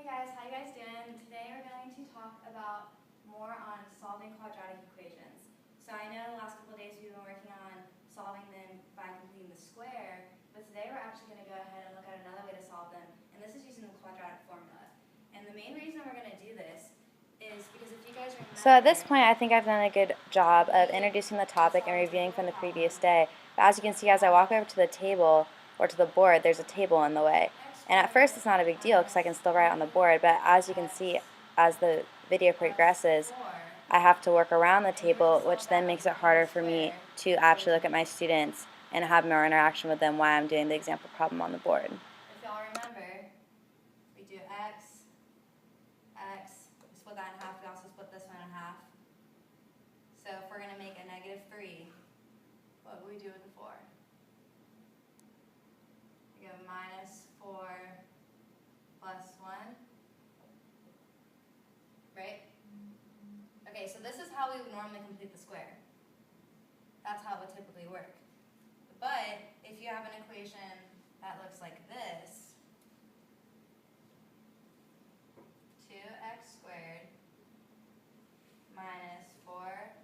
guys, how you guys doing? Today we're going to talk about more on solving quadratic equations. So I know the last couple of days we've been working on solving them by completing the square, but today we're actually going to go ahead and look at another way to solve them, and this is using the quadratic formula. And the main reason we're going to do this is because if you guys remember... So at this point I think I've done a good job of introducing the topic and reviewing from the previous day. But as you can see, as I walk over to the table or to the board, there's a table in the way. And at first it's not a big deal because I can still write on the board, but as you can see, as the video progresses, I have to work around the table, which then makes it harder for me to actually look at my students and have more interaction with them while I'm doing the example problem on the board. If y'all remember, we do x, we split that in half, we also split this one in half. So if we're going to make a -3, what would we do with the 4? We go -4 plus 1, right? Okay, so this is how we would normally complete the square. That's how it would typically work. But if you have an equation that looks like this, 2x squared minus 4x.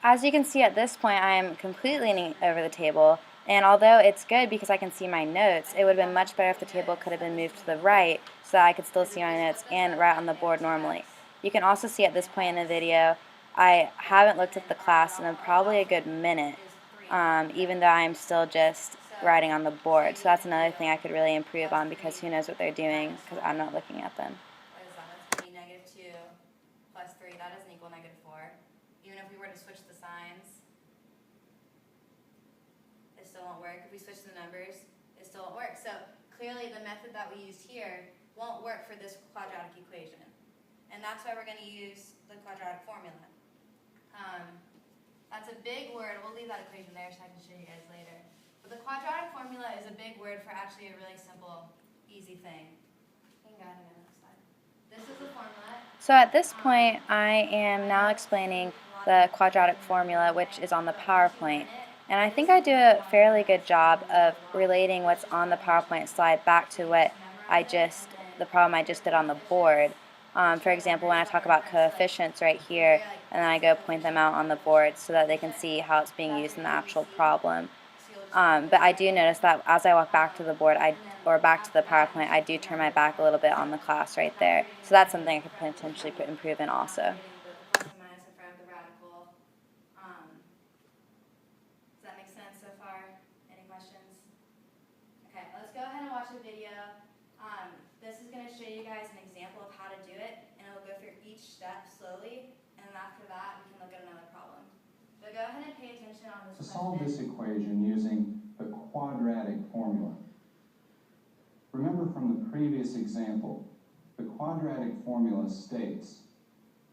As you can see at this point, I am completely leaning over the table, and although it's good because I can see my notes, it would have been much better if the table could have been moved to the right so that I could still see my notes and write on the board normally. You can also see at this point in the video, I haven't looked at the class in probably a good minute, even though I'm still just writing on the board. So that's another thing I could really improve on, because who knows what they're doing because I'm not looking at them. What is that? That's going to be -2 plus 3. That doesn't equal -4. Even if we were to switch the signs, it still won't work. If we switch the numbers, it still won't work. So clearly the method that we used here won't work for this quadratic equation. And that's why we're going to use the quadratic formula. That's a big word. We'll leave that equation there so I can show you guys later. But the quadratic formula is a big word for actually a really simple, easy thing. You can go ahead and go to the next slide. This is the formula. So at this point, I am now explaining the quadratic formula, which is on the PowerPoint. And I think I do a fairly good job of relating what's on the PowerPoint slide back to what the problem I just did on the board. For example, when I talk about coefficients right here, and then I go point them out on the board so that they can see how it's being used in the actual problem. But I do notice that as I walk back to the board, or back to the PowerPoint, I do turn my back a little bit on the class right there. So that's something I could potentially improve in also. Plus and minus in front of the radical. Does that make sense so far? Any questions? Okay, let's go ahead and watch the video. This is going to show you guys an example of how to do it, and it'll go through each step slowly, and then after that we can look at another problem. So go ahead and pay attention on this question. To solve this equation using the quadratic formula. Remember from the previous example, the quadratic formula states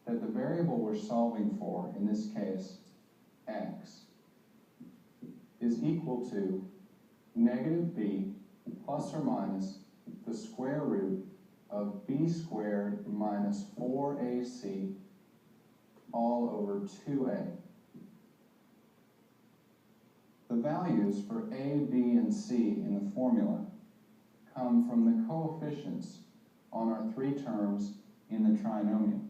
that the variable we're solving for, in this case, x, is equal to -b plus or minus the square root of b squared minus 4ac all over 2a. The values for a, b, and c in the formula come from the coefficients on our three terms in the trinomial.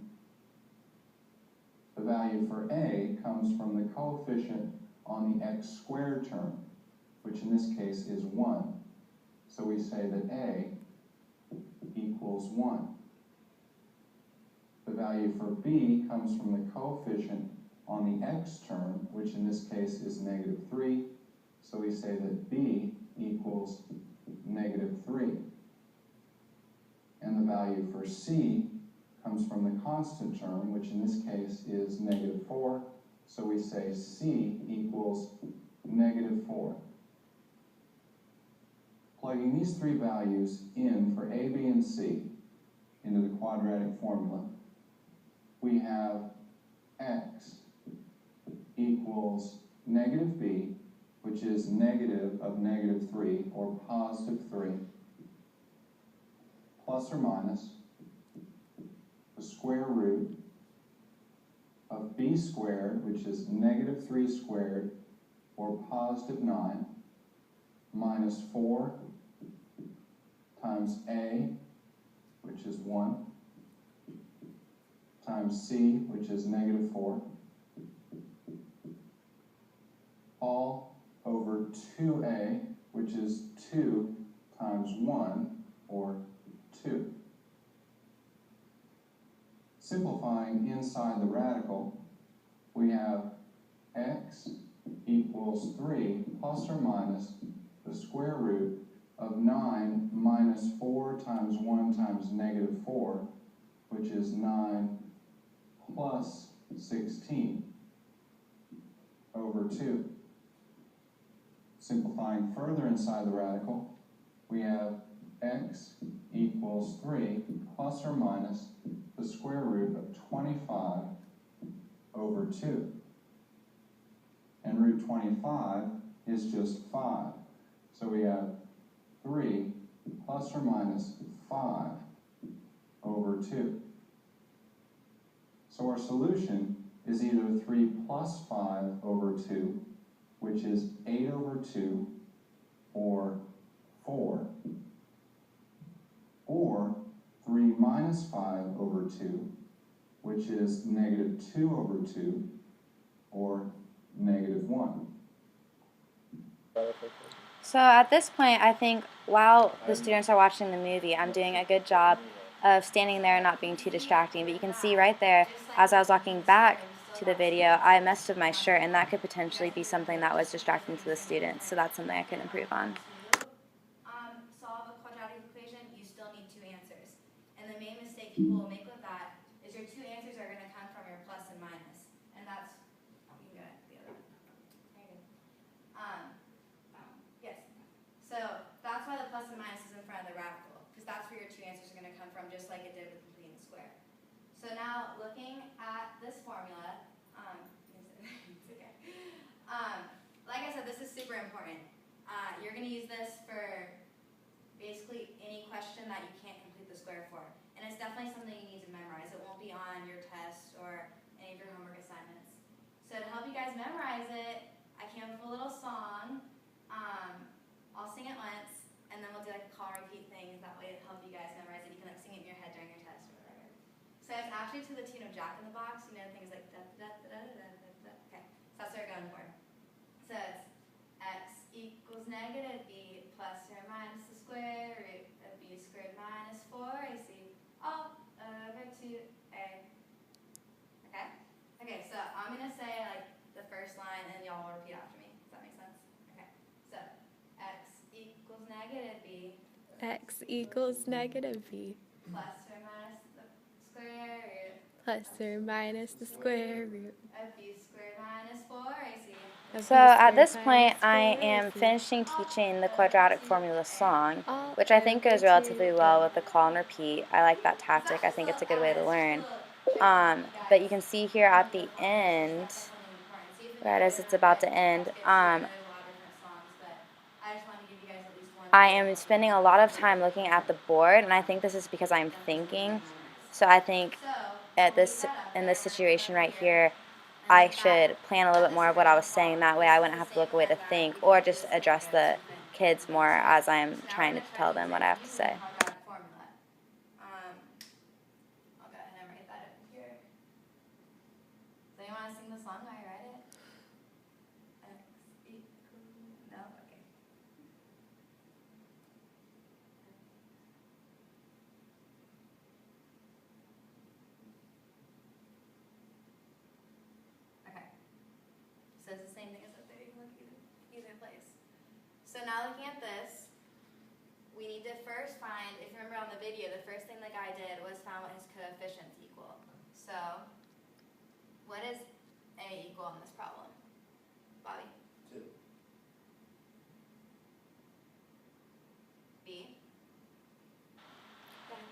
The value for a comes from the coefficient on the x squared term, which in this case is 1. So we say that a equals 1. The value for b comes from the coefficient on the x term, which in this case is -3. So we say that b equals -3. And the value for c comes from the constant term, which in this case is -4. So we say c equals -4. Plugging these three values in for a, b, and c into the quadratic formula, we have x equals -b, which is negative of -3, or +3, plus or minus the square root of b squared, which is -3 squared, or +9, minus 4 times a which is 1, times c, which is negative 4, all over 2a, which is 2 times 1, or 2. Simplifying inside the radical, we have x equals 3 plus or minus the square root of 9 minus 4 times 1 times negative 4, which is 9 plus 16 over 2. Simplifying further inside the radical, we have x equals 3 plus or minus the square root of 25 over 2. And root 25 is just 5. So we have 3 plus or minus 5 over 2. So our solution is either 3 plus 5 over 2, which is 8 over 2, or 4, or 3 minus 5 over 2, which is negative 2 over 2, or negative 1. So at this point, I think while the students are watching the movie, I'm doing a good job of standing there and not being too distracting. But you can see right there, as I was walking back to the video, I messed with my shirt, and that could potentially be something that was distracting to the students. So that's something I could improve on. Solve a quadratic equation, you still need two answers. And the main mistake people will make with that is your two answers are going to come from your plus and minus. And that's, you can go the other one. Very good. Yes. So that's why the plus and minus is in front of the radical, because that's where your two answers are going to come from, just like it did with completing the square. So now looking at this formula, it's okay. Like I said, this is super important. You're going to use this for basically any question that you can't complete the square for. And it's definitely something you need to memorize. It won't be on your test or any of your homework assignments. So to help you guys memorize it, I came up with a little song. I'll sing it once, and then we'll do like a call and repeat thing. That way it'll help you guys memorize it. You can like sing it in your head during your test or whatever. So it's actually to the tune of Jack in the Box. You know, things like da da da da da da da. Okay, so that's what we're going for. So it's x equals negative b plus or minus the square root of b squared minus 4ac all over 2a. Okay? Okay, so I'm going to say like the first line and y'all will repeat after me. Does that make sense? Okay. So x equals negative b X equals negative b plus or minus the square root plus or minus the square root of b squared minus 4ac. of So b at squared this point, minus I 4ac. am finishing teaching the quadratic formula song, All which I think goes over relatively well 2a. with the call and repeat. I like that tactic. I think it's a good way to learn. But you can see here at the end, right as it's about to end, I am spending a lot of time looking at the board, and I think this is because I'm thinking. So I think in this situation right here, I should plan a little bit more of what I was saying. That way I wouldn't have to look away to think, or just address the kids more as I'm trying to tell them what I have to say. I'll go ahead and write that over here. So you want to sing the song while I write it? X equals, no? Okay. Okay. So it's the same thing as up there. You can look either place. So now looking at this, we need to first find, if you remember on the video, the first thing the guy did was found what his coefficients equal. So, what is A equal in this problem? Bobby? 2. B?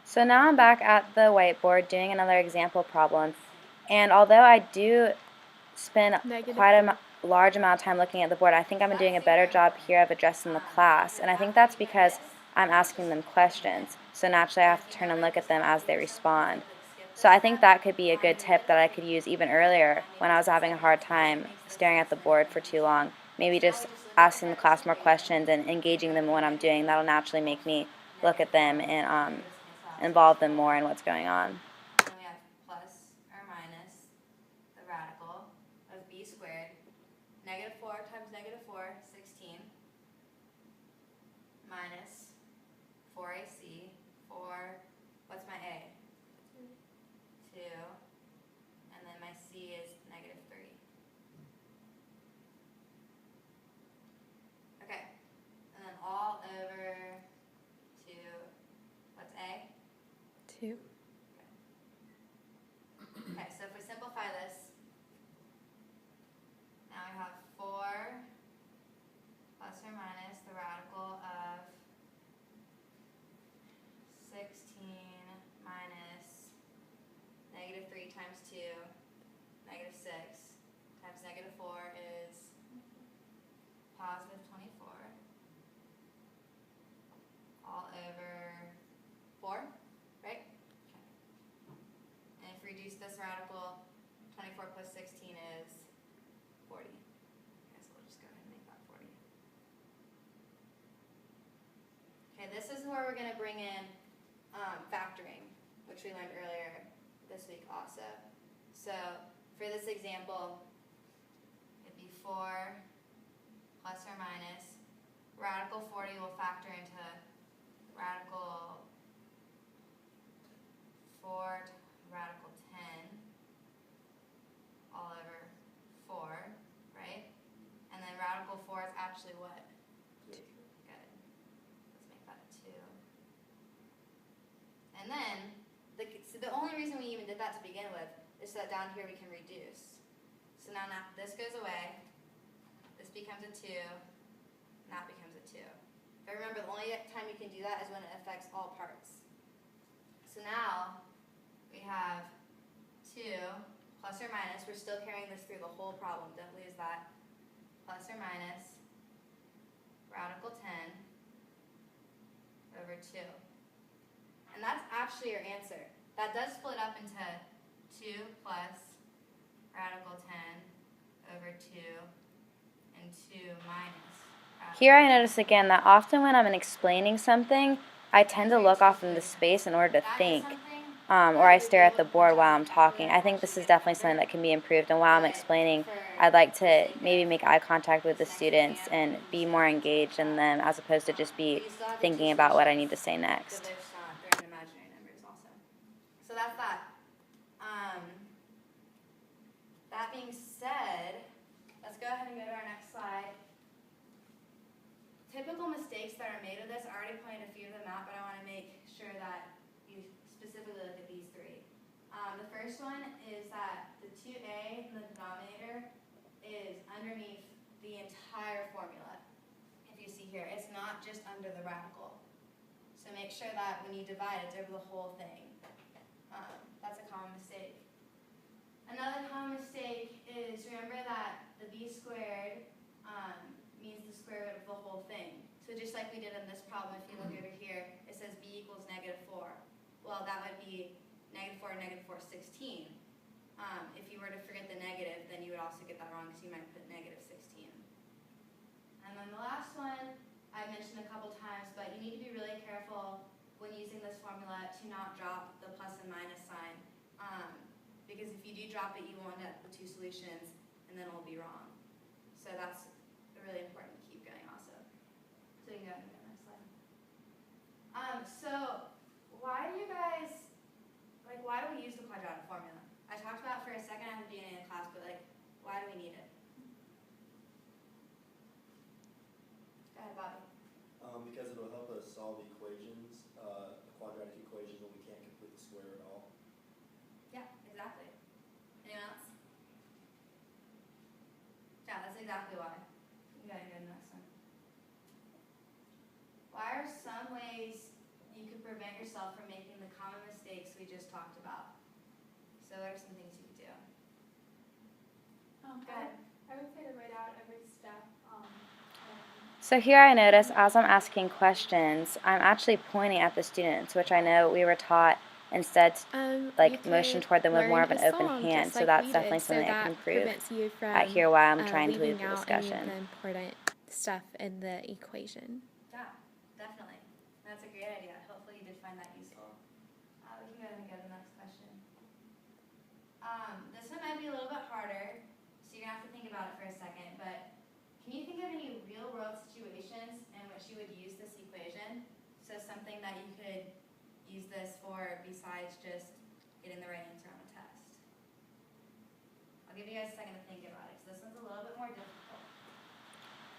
So now I'm back at the whiteboard doing another example problem. And although I do spend Negative quite a large amount of time looking at the board, I think I'm doing a better job here of addressing the class. And I think that's because I'm asking them questions. So naturally I have to turn and look at them as they respond. So I think that could be a good tip that I could use even earlier when I was having a hard time staring at the board for too long. Maybe just asking the class more questions and engaging them in what I'm doing. That'll naturally make me look at them and involve them more in what's going on. Then we have plus or minus the radical of b squared. Negative 4 times negative 4, 16. Minus 4ac, 4, what's my a? 2. And then my c is negative 3. Okay. And then all over 2, what's a? 2. Okay, so if we simplify this, now we have 4 plus or minus the radical of 16 minus negative 3 times 2, negative 6 times negative 4 is positive 24, all over 4, right? Okay. And if we reduce this radical, 24 plus 16 is 40. Okay, so we'll just go ahead and make that 40. Okay, this is where we're going to bring in factoring, which we learned earlier this week also. So for this example, it'd be 4 plus or minus. Radical 40 will factor into radical 4 to radical 10 all over 4, right? And then radical 4 is actually what? 2. Good. Let's make that a 2. And then, so the only reason we even did that to begin with is so that down here we can reduce. So now this goes away, this becomes a 2, and that becomes a 2. But remember, the only time you can do that is when it affects all parts. So now, we have 2 plus or minus, we're still carrying this through the whole problem, don't lose that, plus or minus radical 10 over 2. And that's actually your answer. That does split up into 2 plus radical 10 over 2 and 2 minus radical Here I notice again that often when I'm explaining something, I tend to look off into space in order to think, or I stare at the board while I'm talking. I think this is definitely something that can be improved, and while I'm explaining, I'd like to maybe make eye contact with the students and be more engaged in them as opposed to just be thinking about what I need to say So next. they're in imaginary numbers also. So that's that. That being said, let's go ahead and go to our next slide. Typical mistakes that are made with this, I already pointed a few of them out, but I want to make sure that you specifically look at these 3. The first one is that the 2a in the denominator is underneath the entire formula. If you see here, it's not just under the radical. So make sure that when you divide, it's over the whole thing. That's a common mistake. Another common mistake is remember that the b squared means the square root of the whole thing. So just like we did in this problem, if you look over here, it says b equals negative 4. Well, that would be negative 4 and negative 4 is 16. If you were to forget the negative, then you would also get that wrong because you might put negative 16. And then the last one, I mentioned a couple times, but you need to be really careful when using this formula to not drop the plus and minus sign. Because if you do drop it, you will end up with 2 solutions, and then it will be wrong. So that's really important to keep going also. So you can go ahead and go to the next slide. So why do you guys, why do we use the quadratic formula? I talked about it for a second at the beginning of the class, but why do we need it? Go ahead, Bobby. Because it'll help us solve equations, quadratic equations when we can't complete the square at all. Yeah, exactly. Anyone else? Yeah, that's exactly why. You gotta go to the next one. Why are some ways you could prevent yourself from making the common mistakes we just talked about? So what are some things you could do? Go ahead. I would say to write out every step. So here I notice as I'm asking questions, I'm actually pointing at the students, which I know we were taught instead to motion toward them with more of an open hand. So that's definitely something I can improve at here while I'm trying to lead the discussion. The important stuff in the equation. Yeah, definitely. That's a great idea. Hopefully you did find that useful. We can go ahead and go to the next question. This one might be a little bit harder, so you're gonna have to think about it for a second, but can you think of any real world situations in which you would use this equation? So something that you could use this for besides just getting the right answer on a test. I'll give you guys a second to think about it, because this one's a little bit more difficult.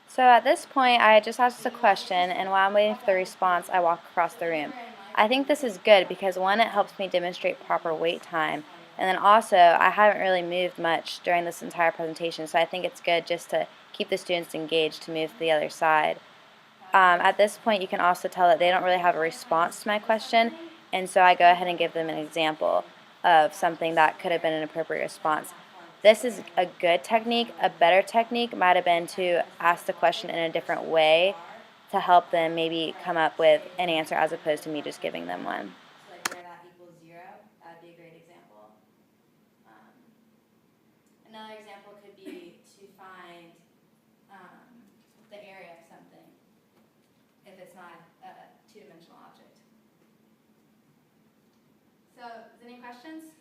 So at this point, I just asked a question, and while I'm waiting for the response, I walk across the room. I think this is good because, one, it helps me demonstrate proper wait time, and then also, I haven't really moved much during this entire presentation, so I think it's good just to keep the students engaged to move to the other side. At this point, you can also tell that they don't really have a response to my question, and so I go ahead and give them an example of something that could have been an appropriate response. This is a good technique. A better technique might have been to ask the question in a different way to help them maybe come up with an answer as opposed to me just giving them one. So like where that equals 0, that'd be a great example. Another example could be to find the area of something if it's not a two-dimensional object. So, is there any questions?